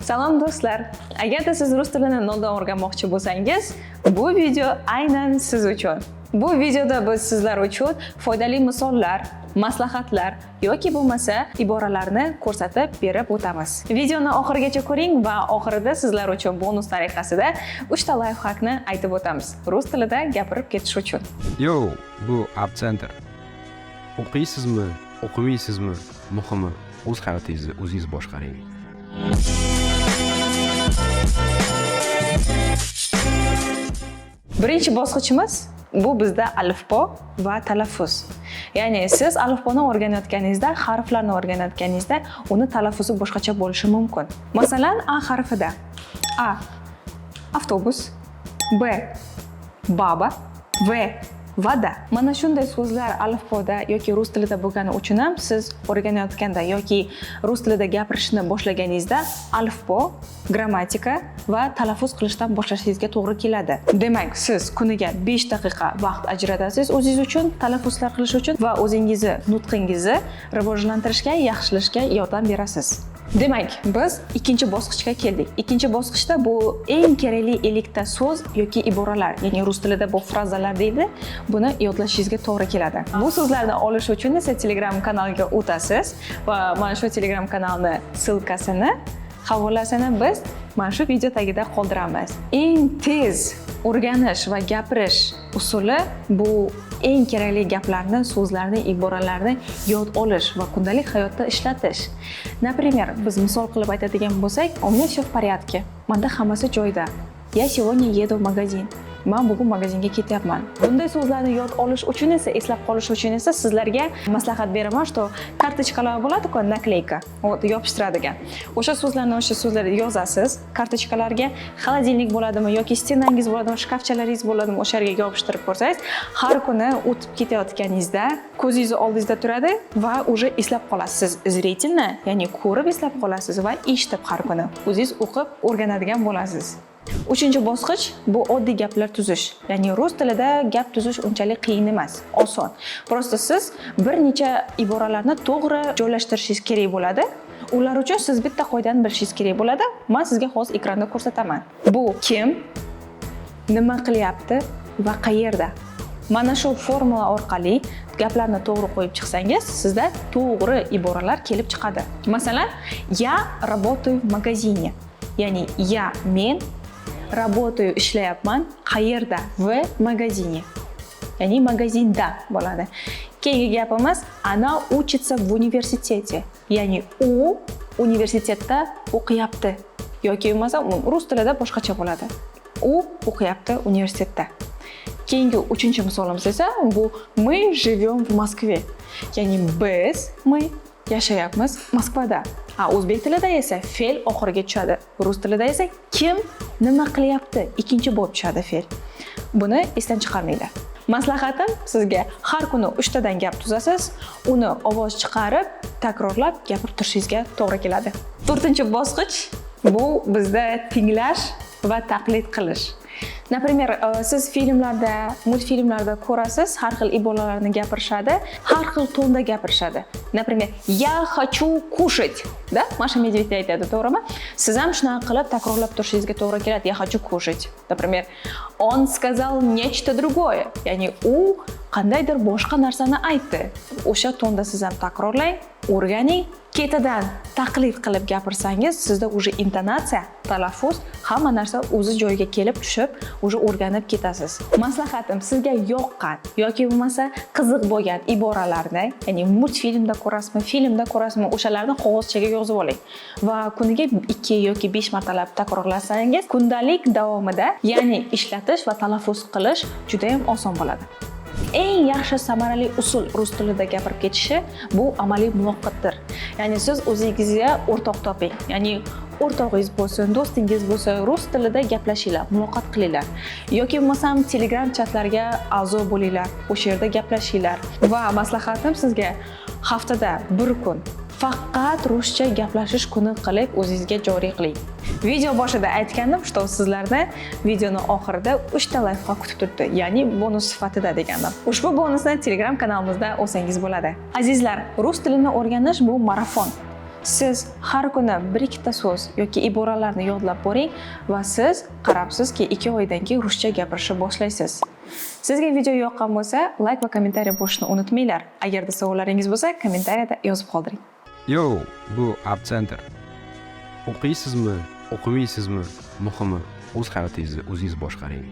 Salom do'stlar. Agarda siz rus tilini noldan o'rganmoqchi bo'lsangiz, bu video aynan siz uchun. Bu videoda biz sizlar uchun foydali misollar, maslahatlar yoki bo'lmasa iboralarni ko'rsatib berib o'tamiz. Videoni oxirigacha ko'ring va oxirida sizlar uchun bonus tariqasida 3 ta lifehackni aytib o'tamiz. Rus tilida gapirib ketish uchun. Yo, bu App Center. O'qiysizmi, o'qimaysizmi? Muhimi, o'z hayotingizni o'zingiz boshqaring. Birinchi bosqichimiz bu bizda alifbo va talaffuz. Ya'ni siz alifboni o'rganayotganingizda, harflarni o'rganayotganingizda uni talaffuzi boshqacha bo'lishi mumkin. Masalan, A harfida A avtobus, B baba, V vada. Mana shunday so'zlar alifboda yoki rus tilida bo'lgani uchun ham siz o'rganayotganda yoki rus tilida gapirishni boshlaganingizda alifbo, grammatika va talaffuz qilishdan boshlashingizga to'g'ri keladi. Demak, siz kuniga 5 daqiqa vaqt ajratasiz o'zingiz uchun, talaffuzlar qilish uchun va o'zingizni nutqingizni rivojlantirishga, yaxshilashga yordam berasiz. Demak, biz ikkinchi bosqichga keldik. Ikkinchi bosqichda bu eng kerakli 50 ta so'z yoki iboralar, ya'ni rus tilida bu frazalar deydi. Buni yodlashingizga to'g'ri keladi. Bu so'zlarni olish uchun esa Telegram kanaliga o'tasiz va mana shu Telegram kanalni silkasini, havolasini biz mana shu video tagida qoldiramiz. Eng tez o'rganish va gapirish usuli bu eng kerakli gaplarni, so'zlarni, iboralarni yod olish va kundalik hayotda ishlatish. Например, biz misol qilib aytadigan bo'lsak, "У меня всё в порядке." Menda hammasi joyida. "Я сегодня еду в магазин." Men bugun magazinga ketyapman. Bunday so'zlarni yod olish uchun esa, eslab qolish uchun esa sizlarga maslahat beraman, что kartochkalar bo'ladi-ku, nakleyka, yopishtiradigan. O'sha so'zlarni yozasiz, kartochkalarga xolodilnik bo'ladimi yoki stenangiz bo'ladimi, shkafchalaringiz bo'ladimi, o'sha yerga yopishtirib qo'ysangiz, har kuni o'tib ketayotganingizda ko'zingiz oldingizda turadi va уже eslab qolasiz. Zrительно, ya'ni ko'rib eslab qolasiz va eshitib har kuni o'zingiz o'qib o'rganadigan bo'lasiz. Uchinchi bosqich bu oddiy gaplar tuzish. Ya'ni rus tilida gap tuzish unchalik qiyin emas, oson. Prosta siz bir necha iboralarni to'g'ri joylashtirishingiz kerak bo'ladi. Ular uchun siz bitta qoidani bilishingiz kerak bo'ladi. Men sizga hozir ekranda ko'rsataman. Bu kim, nima qilyapti va qayerda. Mana shu formula orqali gaplarni to'g'ri qo'yib chiqsangiz, sizda to'g'ri iboralar kelib chiqadi. Masalan, я работаю в магазине. Ya'ni я men работаю, ishlayapman, qayerda? В магазине. Ya'ni magazinda bo'ladi. Keyingi gapimiz она учится в университете. Ya'ni u universitetda o'qiyapti. Yoki bo'lmasa rus tilida boshqacha bo'ladi. U o'qiyapti universitetda. Keyingi uchinchi misolimiz esa bu мы живем в Москве. Ya'ni biz, мы yashayapmiz Moskvada. O'zbek tilida esa fe'l oxiriga tushadi. Rus tilida esa kim nima qilyapti ikkinchi bo'lib tushadi fe'l. Buni esdan chiqarmanglar. Maslahatim sizga har kuni 3 tadan gap tuzasiz, uni ovoz chiqarib, takrorlab gapirib turishingizga to'g'ri keladi. 4-bosqich bu bizda tinglash va taqlid qilish. Например, siz filmlarda, multfilmlarda ko'rasiz, har xil iboralarni gapirishadi, har xil tonda gapirishadi. Например, я хочу kушать, да? Masha Medvedeva aytadi, to'g'rimi? Siz ham shuni qilib takrorlab turishingizga to'g'ri keladi. Я хочу kушать. Например, он сказал нечто другое. Ya'ni u qandaydir boshqa narsani aytdi. O'sha tonda siz ham takrorlang, o'rganing. Ketidan taqlid qilib gapirsangiz, sizda уже intonatsiya, talaffuz, hamma narsa o'zi joyiga kelib tushib, уже o'rganib ketasiz. Maslahatim sizga yoqqan yoki bo'lmasa qiziq bo'lgan iboralarni, ya'ni multfilmda ko'rasizmi, filmda ko'rasizmi, o'shalarni qog'ozchaga yozib oling va kuniga 2 yoki 5 martalab takrorlasangiz, kundalik davomida, ya'ni ishlatish va talaffuz qilish juda ham oson bo'ladi. Eng yaxshi samarali usul rus tilida gapirib ketishi bu amaliy muloqotdir. Ya'ni siz o'zingizga o'rtoq toping. Ya'ni o'rtog'ingiz bo'lsin, do'stingiz bo'lsa, rus tilida gaplashinglar, muloqot qilinglar. Yoki bo'lmasam Telegram chatlarga a'zo bo'linglar, o'sha yerda gaplashinglar. Va maslahatim sizga haftada 1 kun faqat ruscha gaplashish kuni qilib o'zingizga joriy qiling. Video boshida aytgandim, что sizlarni videoni oxirida 3 ta lifehack kutib turibdi, ya'ni bonus sifatida degandim. Ushbu bonusni Telegram kanalimizda olsangiz bo'ladi. Azizlar, rus tilini o'rganish bu marafon. Siz har kuni bir ikkita so'z yoki iboralarni yodlab boring va siz qarabsizki 2 oydan keyin ruscha gapirishni boshlaysiz. Sizga video yoqqan bo'lsa, like va kommentariy qo'shishni unutmanglar. Agarda savollaringiz bo'lsa, kommentariyada yozib qoldiring. Yo, bu App Center. O'qiysizmi, o'qimaysizmi? Muhimi, o'z hayotingizni o'zingiz boshqaring.